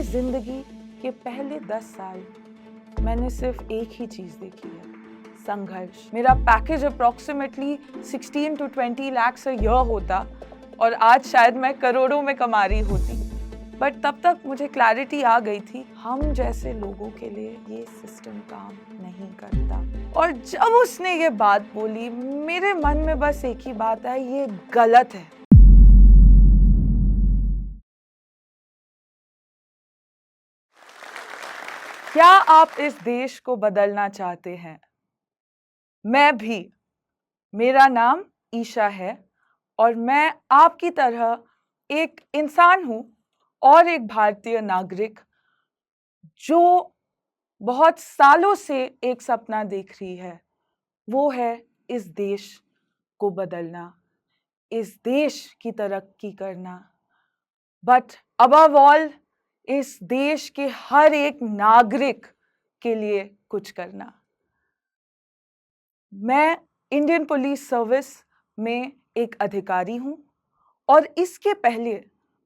मेरी जिंदगी के पहले 10 साल मैंने सिर्फ एक ही चीज देखी है, संघर्ष। मेरा package approximately 16 to 20 lakhs a year होता और आज शायद मैं करोड़ों में कमा रही होती, बट तब तक मुझे क्लैरिटी आ गई थी हम जैसे लोगों के लिए ये सिस्टम काम नहीं करता। और जब उसने ये बात बोली मेरे मन में बस एक ही बात है, ये गलत है। क्या आप इस देश को बदलना चाहते हैं? मैं भी। मेरा नाम ईशा है और मैं आपकी तरह एक इंसान हूं और एक भारतीय नागरिक जो बहुत सालों से एक सपना देख रही है, वो है इस देश को बदलना, इस देश की तरक्की करना, बट अबव ऑल इस देश के हर एक नागरिक के लिए कुछ करना। मैं इंडियन पुलिस सर्विस में एक अधिकारी हूं और इसके पहले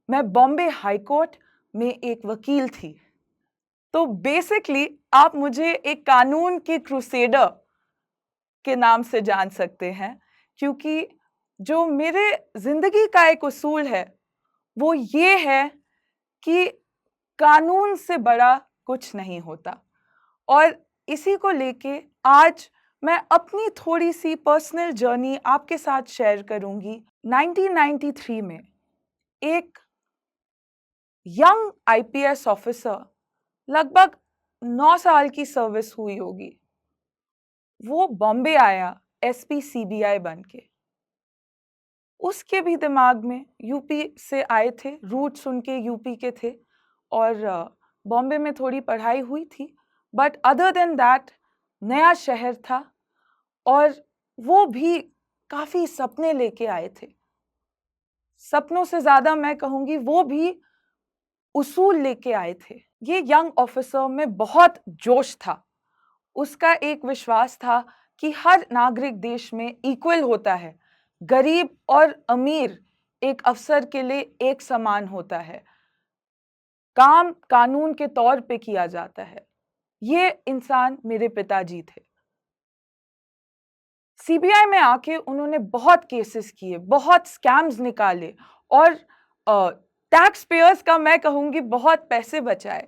मैं बॉम्बे हाई कोर्ट में एक वकील थी। तो बेसिकली आप मुझे एक कानून के क्रूसेडर के नाम से जान सकते हैं, क्योंकि जो मेरे जिंदगी का एक उसूल है वो ये है कि कानून से बड़ा कुछ नहीं होता। और इसी को लेके आज मैं अपनी थोड़ी सी पर्सनल जर्नी आपके साथ शेयर करूंगी। 1993 में एक यंग आईपीएस ऑफिसर, लगभग 9 साल की सर्विस हुई होगी, वो बॉम्बे आया एसपी सीबीआई बन के। उसके भी दिमाग में, यूपी से आए थे, रूट्स उनके यूपी के थे और बॉम्बे में थोड़ी पढ़ाई हुई थी, बट अदर देन दैट नया शहर था और वो भी काफी सपने लेके आए थे। सपनों से ज्यादा मैं कहूंगी वो भी उसूल लेके आए थे। ये यंग ऑफिसर में बहुत जोश था। उसका एक विश्वास था कि हर नागरिक देश में इक्वल होता है, गरीब और अमीर एक अफसर के लिए एक समान होता है, काम कानून के तौर पे किया जाता है। ये इंसान मेरे पिताजी थे। सीबीआई में आके उन्होंने बहुत केसेस किए, बहुत स्कैम्स निकाले और टैक्स पेयर्स का मैं कहूंगी बहुत पैसे बचाए।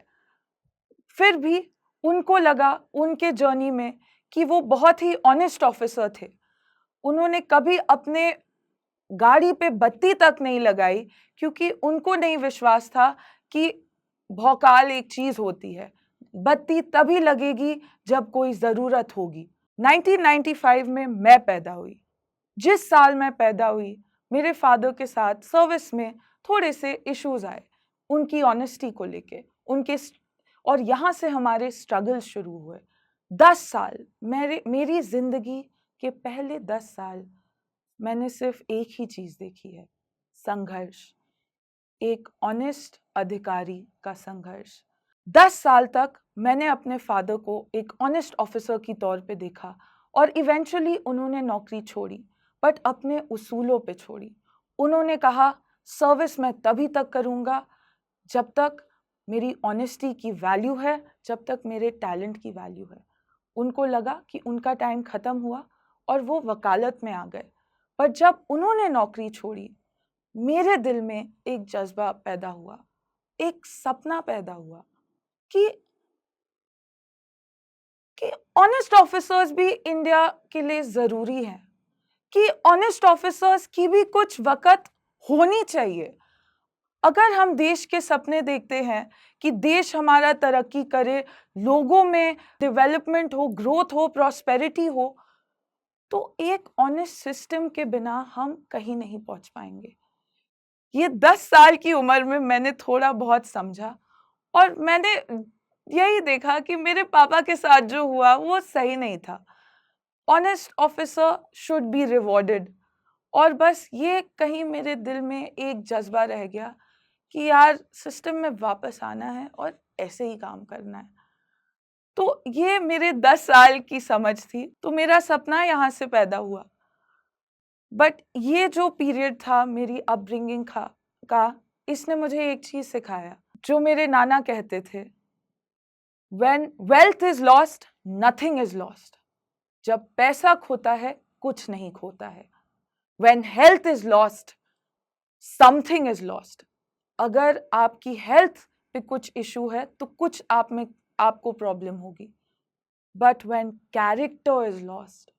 फिर भी उनको लगा उनके जर्नी में कि वो बहुत ही ऑनेस्ट ऑफिसर थे। उन्होंने कभी अपने गाड़ी पे बत्ती तक नहीं लगाई, क्योंकि उनको नहीं विश्वास था कि भौकाल एक चीज होती है, बत्ती तभी लगेगी जब कोई जरूरत होगी। 1995 में मैं पैदा हुई। जिस साल मैं पैदा हुई मेरे फादर के साथ सर्विस में थोड़े से इश्यूज आए उनकी ऑनेस्टी को लेके, और यहाँ से हमारे स्ट्रगल शुरू हुए। 10 साल मेरी जिंदगी के पहले 10 साल मैंने सिर्फ एक ही चीज देखी है, संघर्ष, एक ऑनेस्ट अधिकारी का संघर्ष। 10 साल तक मैंने अपने फादर को एक ऑनेस्ट ऑफिसर की तौर पे देखा और इवेंचुअली उन्होंने नौकरी छोड़ी, बट अपने उसूलों पे छोड़ी। उन्होंने कहा सर्विस मैं तभी तक करूंगा जब तक मेरी ऑनेस्टी की वैल्यू है, जब तक मेरे टैलेंट की वैल्यू है। उनको लगा कि उनका टाइम खत्म हुआ और वो वकालत में आ गए। पर जब उन्होंने नौकरी छोड़ी मेरे दिल में एक जज्बा पैदा हुआ, एक सपना पैदा हुआ कि ऑनेस्ट ऑफिसर्स भी इंडिया के लिए जरूरी हैं, कि ऑनेस्ट ऑफिसर्स की भी कुछ वक्त होनी चाहिए। अगर हम देश के सपने देखते हैं कि देश हमारा तरक्की करे, लोगों में डेवलपमेंट हो, ग्रोथ हो, प्रॉस्पेरिटी हो, तो एक ऑनेस्ट सिस्टम के बिना हम कहीं नहीं पहुंच पाएंगे। ये 10 साल की उम्र में मैंने थोड़ा बहुत समझा और मैंने यही देखा कि मेरे पापा के साथ जो हुआ वो सही नहीं था। Honest officer should be rewarded. और बस ये कहीं मेरे दिल में एक जज्बा रह गया कि यार सिस्टम में वापस आना है और ऐसे ही काम करना है। तो ये मेरे 10 साल की समझ थी, तो मेरा सपना यहाँ से पैदा हुआ। बट ये जो पीरियड था मेरी अपब्रिंगिंग का इसने मुझे एक चीज सिखाया, जो मेरे नाना कहते थे, when wealth is lost, nothing is lost. जब पैसा खोता है कुछ नहीं खोता है. When health is lost, something is lost. अगर आपकी हेल्थ पे कुछ इशू है तो कुछ आप में आपको प्रॉब्लम होगी. But when character is lost,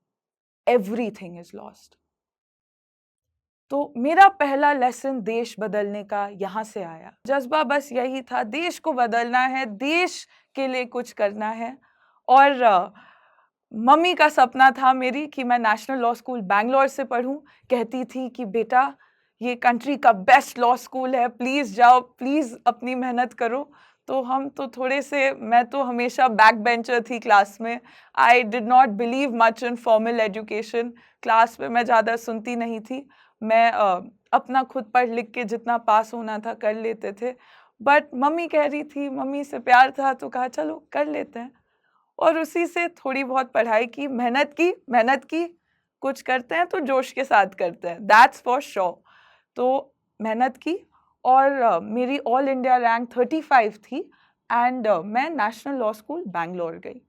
everything is lost. तो मेरा पहला लेसन देश बदलने का यहाँ से आया. जज्बा बस यही था, देश को बदलना है, देश के लिए कुछ करना है. और मम्मी का सपना था मेरी कि मैं नेशनल लॉ स्कूल बैंगलोर से पढ़ूं. कहती थी कि बेटा ये कंट्री का बेस्ट लॉ स्कूल है, प्लीज़ जाओ, प्लीज़ अपनी मेहनत करो. तो हम तो थोड़े से, मैं तो हमेशा बैक बेंचर थी क्लास में. I did not believe much in formal education. Class में मैं ज़्यादा सुनती नहीं थी. मैं अपना खुद पढ़ लिख के जितना पास होना था कर लेते थे. बट मम्मी कह रही थी, मम्मी से प्यार था तो कहा चलो कर लेते हैं. और उसी से थोड़ी बहुत पढ़ाई की, मेहनत की, कुछ करते हैं तो जोश के साथ करते हैं, दैट्स फॉर श्योर. तो मेहनत की और मेरी ऑल इंडिया रैंक 35 थी. एंड मैं नेशनल लॉ स्कूल बैंगलोर गई.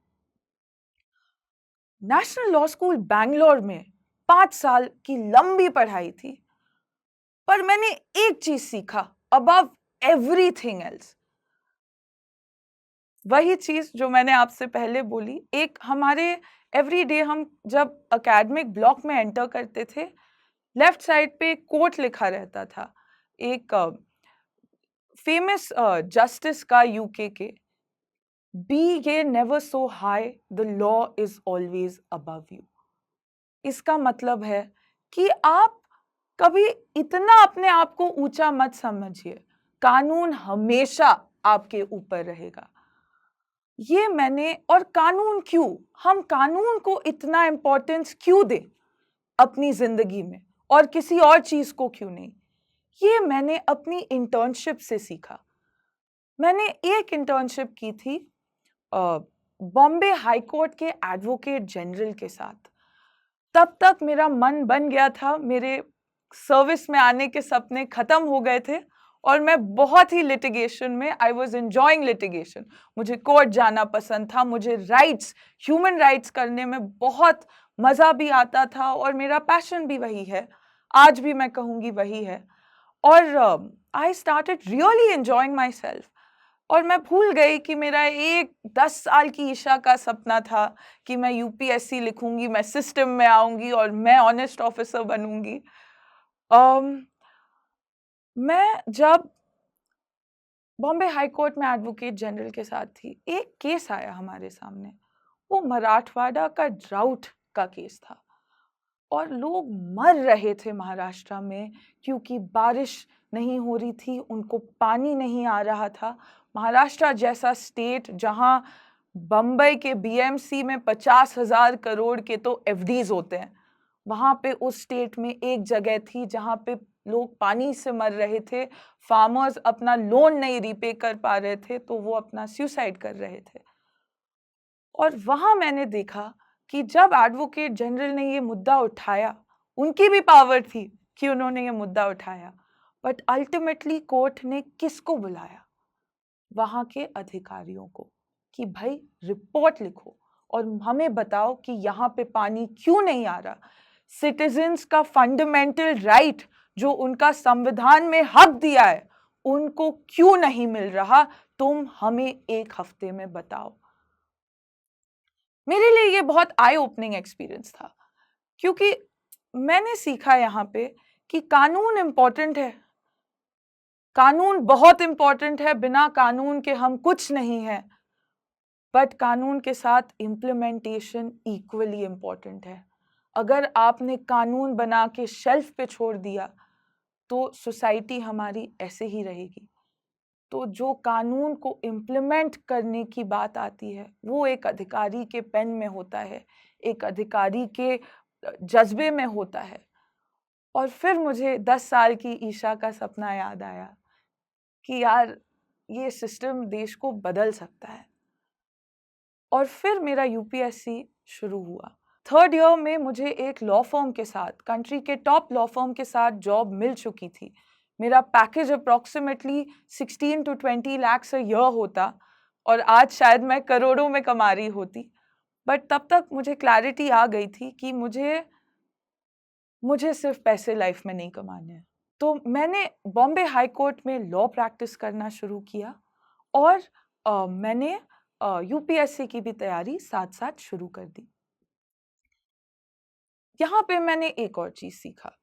नेशनल लॉ स्कूल बैंगलोर में 5 साल की लंबी पढ़ाई थी. पर मैंने एक चीज सीखा अबव एवरीथिंग एल्स. वही चीज जो मैंने आपसे पहले बोली. एक हमारे एवरीडे हम जब एकेडमिक ब्लॉक में एंटर करते थे, लेफ्ट साइड पे कोट लिखा रहता था, एक फेमस जस्टिस का यूके के, बी ये never so high, the law is always above you. इसका मतलब है कि आप कभी इतना अपने आप को ऊंचा मत समझिए, कानून हमेशा आपके ऊपर रहेगा. ये मैंने, और कानून क्यों, हम कानून को इतना इंपॉर्टेंस क्यों दें अपनी जिंदगी में और किसी और चीज को क्यों नहीं, ये मैंने अपनी इंटर्नशिप से सीखा. मैंने एक इंटर्नशिप की थी बॉम्बे हाई कोर्ट के एडवोकेट जनरल के साथ. तब तक मेरा मन बन गया था, मेरे सर्विस में आने के सपने खत्म हो गए थे और मैं बहुत ही लिटिगेशन में, आई वॉज एंजॉइंग लिटिगेशन. मुझे कोर्ट जाना पसंद था, मुझे राइट्स, ह्यूमन राइट्स करने में बहुत मज़ा भी आता था और मेरा पैशन भी वही है, आज भी मैं कहूँगी वही है. और I started really enjoying my self. और मैं भूल गई कि मेरा एक 10 साल की ईशा का सपना था कि मैं यूपीएससी लिखूंगी, मैं सिस्टम में आऊंगी और मैं ऑनेस्ट ऑफिसर बनूंगी. मैं जब बॉम्बे हाई कोर्ट में एडवोकेट जनरल के साथ थी, एक केस आया हमारे सामने. वो मराठवाड़ा का ड्राउट का केस था और लोग मर रहे थे महाराष्ट्र में क्योंकि बारिश नहीं हो रही थी, उनको पानी नहीं आ रहा था. महाराष्ट्र जैसा स्टेट जहां बम्बई के बीएमसी में 50,000 करोड़ के तो एफडीज होते हैं, वहां पे उस स्टेट में एक जगह थी जहां पे लोग पानी से मर रहे थे, फार्मर्स अपना लोन नहीं रीपे कर पा रहे थे तो वो अपना सुसाइड कर रहे थे. और वहां मैंने देखा कि जब एडवोकेट जनरल ने ये मुद्दा उठाया, उनकी भी पावर थी कि उन्होंने ये मुद्दा उठाया, बट अल्टीमेटली कोर्ट ने किसको बुलाया, वहां के अधिकारियों को, कि भाई रिपोर्ट लिखो और हमें बताओ कि यहाँ पे पानी क्यों नहीं आ रहा. सिटीजन्स का फंडामेंटल राइट जो उनका संविधान में हक दिया है, उनको क्यों नहीं मिल रहा, तुम हमें 1 हफ्ते में बताओ. मेरे लिए ये बहुत आई ओपनिंग एक्सपीरियंस था क्योंकि मैंने सीखा यहाँ पे कि कानून इम्पोर्टेंट है, कानून बहुत इम्पोर्टेंट है, बिना कानून के हम कुछ नहीं है. बट कानून के साथ इम्प्लीमेंटेशन इक्वली इम्पोर्टेंट है. अगर आपने कानून बना के शेल्फ पे छोड़ दिया तो सोसाइटी हमारी ऐसे ही रहेगी. तो जो कानून को इम्प्लीमेंट करने की बात आती है वो एक अधिकारी के पेन में होता है, एक अधिकारी के जज्बे में होता है. और फिर मुझे 10 साल की ईशा का सपना याद आया कि यार ये सिस्टम देश को बदल सकता है. और फिर मेरा यूपीएससी शुरू हुआ. 3rd ईयर में मुझे एक लॉ फर्म के साथ, कंट्री के टॉप लॉ फर्म के साथ जॉब मिल चुकी थी. मेरा package approximately 16 to 20 lakhs a year होता और आज शायद मैं करोड़ों में कमा रही होती। बट तब तक मुझे क्लैरिटी आ गई थी कि मुझे सिर्फ पैसे लाइफ में नहीं कमाने हैं। तो मैंने बॉम्बे हाई कोर्ट में लॉ प्रैक्टिस करना शुरू किया और मैंने यूपीएससी की भी तैयारी साथ साथ शुरू कर दी। यहाँ पे मैंने एक और चीज़ सीखा।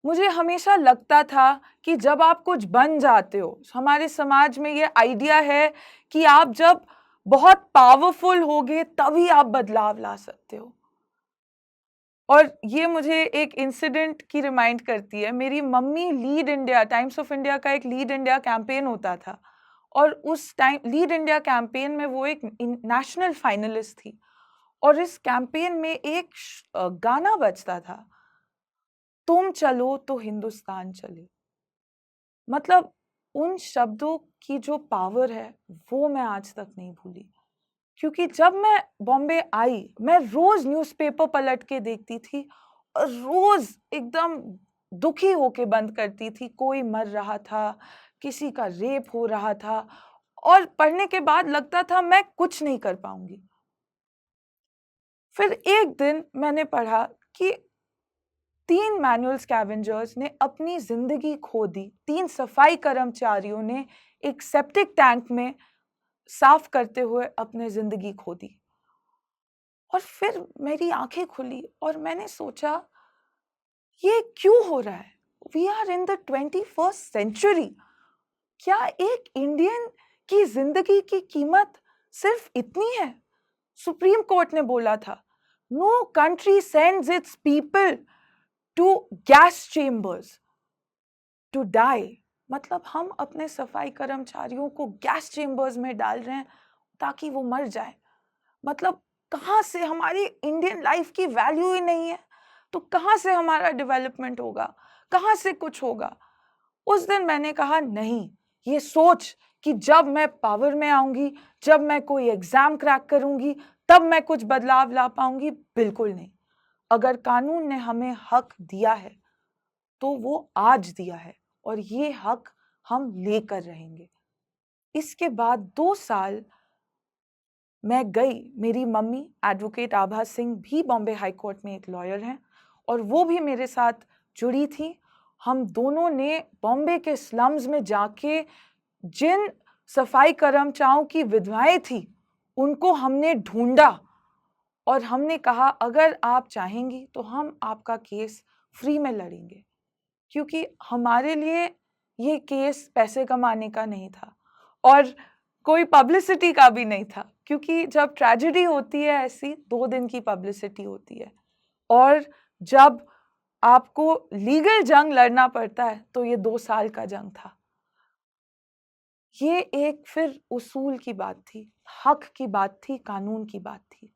मुझे हमेशा लगता था कि जब आप कुछ बन जाते हो, हमारे समाज में ये आइडिया है कि आप जब बहुत पावरफुल होगे तभी आप बदलाव ला सकते हो। और ये मुझे एक इंसिडेंट की रिमाइंड करती है। मेरी mummy lead India, times of India का एक लीड इंडिया कैंपेन होता था और उस टाइम लीड इंडिया कैंपेन में वो एक नेशनल फाइनलिस्ट थी और इस कैंपेन में एक गाना बजता था, तुम चलो तो हिंदुस्तान चले। मतलब उन शब्दों की जो पावर है वो मैं आज तक नहीं भूली, क्योंकि जब मैं बॉम्बे आई मैं रोज न्यूज़पेपर पलट के देखती थी और रोज एकदम दुखी होके बंद करती थी। कोई मर रहा था, किसी का रेप हो रहा था और पढ़ने के बाद लगता था मैं कुछ नहीं कर पाऊंगी। फिर एक दिन मैंने पढ़ा कि 3 मैनुअल स्कैवेंजर्स ने अपनी जिंदगी खो दी। 3 सफाई कर्मचारियों ने एक सेप्टिक टैंक में साफ करते हुए अपनी जिंदगी खो दी। और फिर मेरी आंखें खुली और मैंने सोचा ये क्यों हो रहा है? We are in the 21st century. क्या एक इंडियन की जिंदगी की कीमत सिर्फ इतनी है? सुप्रीम कोर्ट ने बोला था, no country sends its people to gas chambers to die. मतलब हम अपने सफाई कर्मचारियों को गैस चेम्बर्स में डाल रहे हैं ताकि वो मर जाए। मतलब कहाँ से, हमारी इंडियन लाइफ की वैल्यू ही नहीं है तो कहाँ से हमारा डेवलपमेंट होगा, कहाँ से कुछ होगा? उस दिन मैंने कहा नहीं, ये सोच कि जब मैं पावर में आऊंगी, जब मैं कोई एग्जाम क्रैक करूंगी तब मैं कुछ बदलाव ला पाऊंगी, बिल्कुल नहीं। अगर कानून ने हमें हक दिया है तो वो आज दिया है और ये हक हम लेकर रहेंगे। इसके बाद 2 साल मैं गई। मेरी मम्मी एडवोकेट आभा सिंह भी बॉम्बे हाई कोर्ट में एक लॉयर हैं और वो भी मेरे साथ जुड़ी थी। हम दोनों ने बॉम्बे के स्लम्स में जाके जिन सफाई कर्मचारियों की विधवाएं थी उनको हमने ढूंढा और हमने कहा अगर आप चाहेंगी तो हम आपका केस फ्री में लड़ेंगे, क्योंकि हमारे लिए ये केस पैसे कमाने का नहीं था और कोई पब्लिसिटी का भी नहीं था, क्योंकि जब ट्रेजेडी होती है ऐसी 2 दिन की पब्लिसिटी होती है और जब आपको लीगल जंग लड़ना पड़ता है तो ये 2 साल का जंग था। ये एक फिर उसूल की बात थी, हक की बात थी, कानून की बात थी।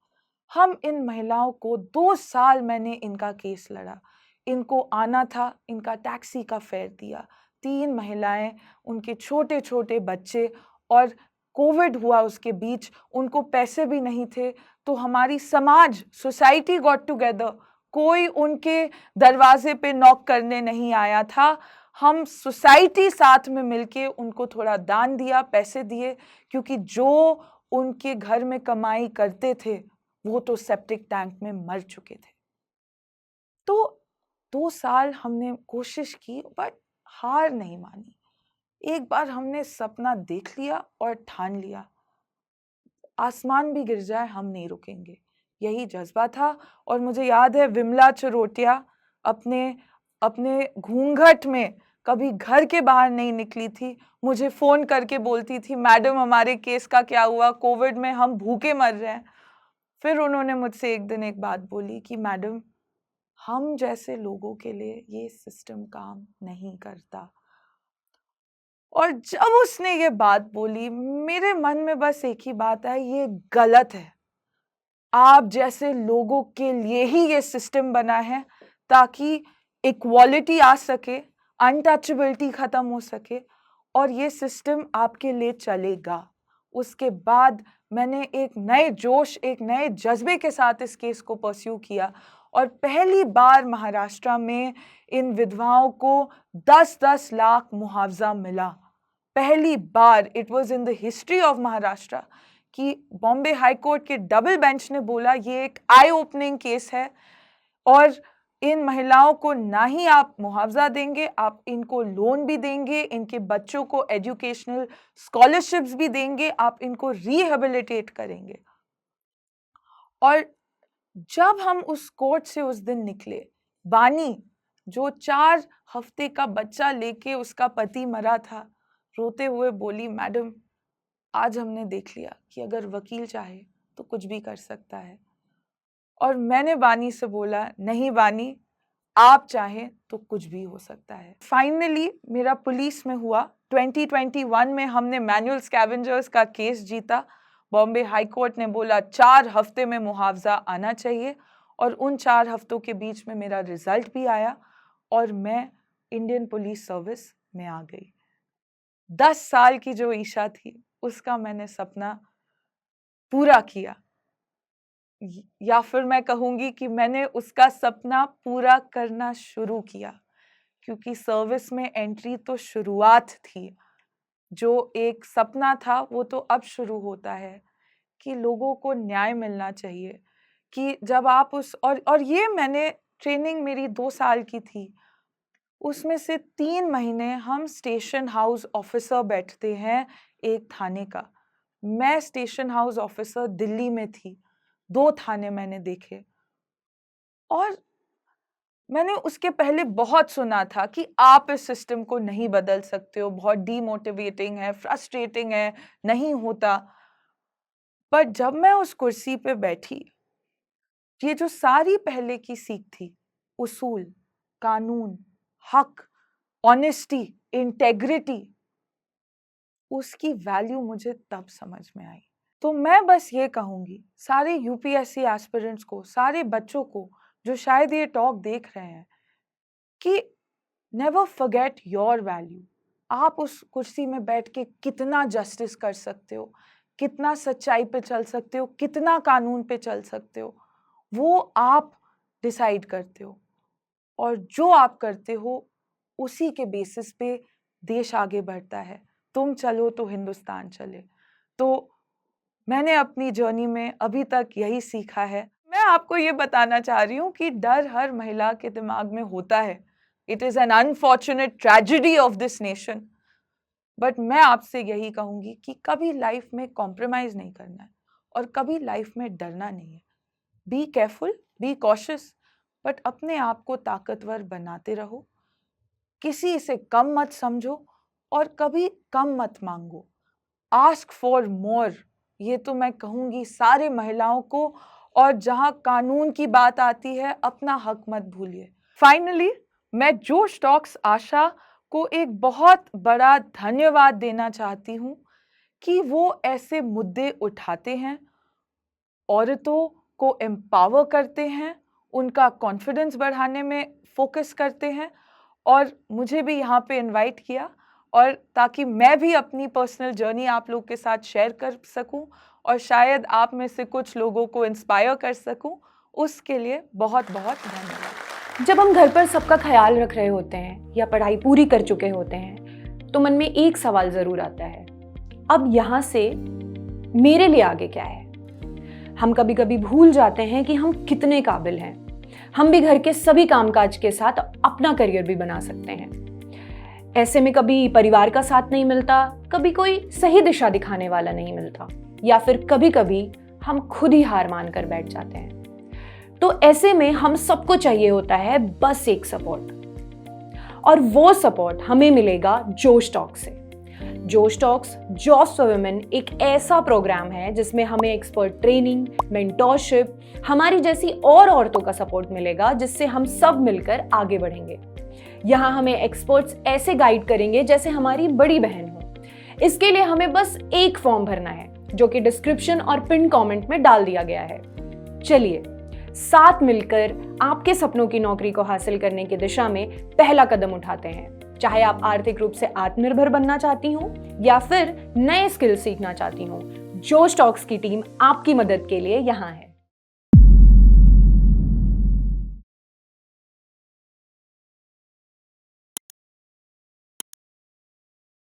हम इन महिलाओं को 2 साल मैंने इनका केस लड़ा। इनको आना था, इनका टैक्सी का फेयर दिया। 3 महिलाएं, उनके छोटे छोटे बच्चे और कोविड हुआ उसके बीच, उनको पैसे भी नहीं थे तो हमारी समाज, सोसाइटी गॉट टुगेदर। कोई उनके दरवाजे पे नॉक करने नहीं आया था। हम सोसाइटी साथ में मिलके उनको थोड़ा दान दिया, पैसे दिए, क्योंकि जो उनके घर में कमाई करते थे वो तो सेप्टिक टैंक में मर चुके थे। तो 2 साल हमने कोशिश की बट हार नहीं मानी। एक बार हमने सपना देख लिया और ठान लिया, आसमान भी गिर जाए हम नहीं रुकेंगे। यही जज्बा था। और मुझे याद है विमला चरोटिया अपने अपने घूंघट में कभी घर के बाहर नहीं निकली थी, मुझे फोन करके बोलती थी मैडम हमारे केस का क्या हुआ, कोविड में हम भूखे मर रहे हैं। फिर उन्होंने मुझसे एक दिन एक बात बोली कि मैडम हम जैसे लोगों के लिए ये सिस्टम काम नहीं करता। और जब उसने ये बात बोली मेरे मन में बस एक ही बात आई, ये गलत है। आप जैसे लोगों के लिए ही ये सिस्टम बना है ताकि इक्वालिटी आ सके, अनटचेबिलिटी खत्म हो सके और ये सिस्टम आपके लिए चलेगा। उसके बाद मैंने एक नए जोश, एक नए जज्बे के साथ इस केस को परस्यू किया और पहली बार महाराष्ट्र में इन विधवाओं को 10-10 लाख मुआवजा मिला। पहली बार, it was in the history of Maharashtra कि बॉम्बे हाई कोर्ट के डबल बेंच ने बोला ये एक आई ओपनिंग केस है और इन महिलाओं को ना ही आप मुआवजा देंगे, आप इनको लोन भी देंगे, इनके बच्चों को एजुकेशनल स्कॉलरशिप्स भी देंगे, आप इनको रिहेबिलिटेट करेंगे। और जब हम उस कोर्ट से उस दिन निकले, बानी जो 4 हफ्ते का बच्चा लेके उसका पति मरा था, रोते हुए बोली, मैडम आज हमने देख लिया कि अगर वकील चाहे तो कुछ भी कर सकता है। और मैंने बानी से बोला, नहीं बानी, आप चाहें तो कुछ भी हो सकता है। फाइनली मेरा पुलिस में हुआ। 2021 में हमने मैनुअल स्कैवेंजर्स का केस जीता। बॉम्बे हाई कोर्ट ने बोला 4 हफ्ते में मुआवजा आना चाहिए और उन 4 हफ्तों के बीच में मेरा रिजल्ट भी आया और मैं इंडियन पुलिस सर्विस में आ गई। 10 साल की जो ईशा थी उसका मैंने सपना पूरा किया, या फिर मैं कहूँगी कि मैंने उसका सपना पूरा करना शुरू किया, क्योंकि सर्विस में एंट्री तो शुरुआत थी। जो एक सपना था वो तो अब शुरू होता है कि लोगों को न्याय मिलना चाहिए, कि जब आप उस और ये मैंने ट्रेनिंग मेरी 2 साल की थी, उसमें से 3 महीने हम स्टेशन हाउस ऑफिसर बैठते हैं एक थाने का। मैं स्टेशन हाउस ऑफिसर दिल्ली में थी, 2 थाने मैंने देखे और मैंने उसके पहले बहुत सुना था कि आप इस सिस्टम को नहीं बदल सकते हो, बहुत डीमोटिवेटिंग है, फ्रस्ट्रेटिंग है, नहीं होता। पर जब मैं उस कुर्सी पे बैठी, ये जो सारी पहले की सीख थी, उसूल, कानून, हक, ऑनेस्टी, इंटेग्रिटी, उसकी वैल्यू मुझे तब समझ में आई। तो मैं बस ये कहूँगी सारे यूपीएससी एस्पिरेंट्स को, सारे बच्चों को जो शायद ये टॉक देख रहे हैं, कि नेवर फॉरगेट योर वैल्यू। आप उस कुर्सी में बैठ के कितना जस्टिस कर सकते हो, कितना सच्चाई पे चल सकते हो, कितना कानून पे चल सकते हो, वो आप डिसाइड करते हो। और जो आप करते हो उसी के बेसिस पे देश आगे बढ़ता है। तुम चलो तो हिंदुस्तान चले। तो मैंने अपनी जर्नी में अभी तक यही सीखा है। मैं आपको ये बताना चाह रही हूँ कि डर हर महिला के दिमाग में होता है। It is an unfortunate tragedy of this nation. But मैं आपसे यही कहूँगी कि कभी लाइफ में कॉम्प्रोमाइज़ नहीं करना है और कभी लाइफ में डरना नहीं है। Be careful, be cautious, but अपने आप को ताकतवर बनाते रहो। किसी से कम मत समझो और कभी कम मत मांगो। आस्क फॉर मोर, ये तो मैं कहूँगी सारे महिलाओं को। और जहाँ कानून की बात आती है, अपना हक मत भूलिए। फाइनली मैं जोश टॉक्स आशा को एक बहुत बड़ा धन्यवाद देना चाहती हूँ कि वो ऐसे मुद्दे उठाते हैं, औरतों को एम्पावर करते हैं, उनका कॉन्फिडेंस बढ़ाने में फोकस करते हैं और मुझे भी यहाँ पे इनवाइट किया, और ताकि मैं भी अपनी पर्सनल जर्नी आप लोग के साथ शेयर कर सकूं और शायद आप में से कुछ लोगों को इंस्पायर कर सकूं, उसके लिए बहुत बहुत धन्यवाद। जब हम घर पर सबका ख्याल रख रहे होते हैं या पढ़ाई पूरी कर चुके होते हैं तो मन में एक सवाल ज़रूर आता है, अब यहाँ से मेरे लिए आगे क्या है। हम कभी कभी भूल जाते हैं कि हम कितने काबिल हैं। हम भी घर के सभी कामकाज के साथ अपना करियर भी बना सकते हैं। ऐसे में कभी परिवार का साथ नहीं मिलता, कभी कोई सही दिशा दिखाने वाला नहीं मिलता, या फिर कभी कभी हम खुद ही हार मान कर बैठ जाते हैं। तो ऐसे में हम सबको चाहिए होता है बस एक सपोर्ट, और वो सपोर्ट हमें मिलेगा जोश टॉक्स से। जोश टॉक्स जॉब्स फॉर वुमेन एक ऐसा प्रोग्राम है जिसमें हमें एक्सपर्ट ट्रेनिंग, मेंटोरशिप, हमारी जैसी और औरतों का सपोर्ट मिलेगा, जिससे हम सब मिलकर आगे बढ़ेंगे। यहाँ हमें एक्सपर्ट्स ऐसे गाइड करेंगे जैसे हमारी बड़ी बहन हो। इसके लिए हमें बस एक फॉर्म भरना है, जो कि डिस्क्रिप्शन और पिन कमेंट में डाल दिया गया है। चलिए साथ मिलकर आपके सपनों की नौकरी को हासिल करने की दिशा में पहला कदम उठाते हैं। चाहे आप आर्थिक रूप से आत्मनिर्भर बनना चाहती हो या फिर नए स्किल सीखना चाहती हो, जोश टॉक्स की टीम आपकी मदद के लिए यहाँ है।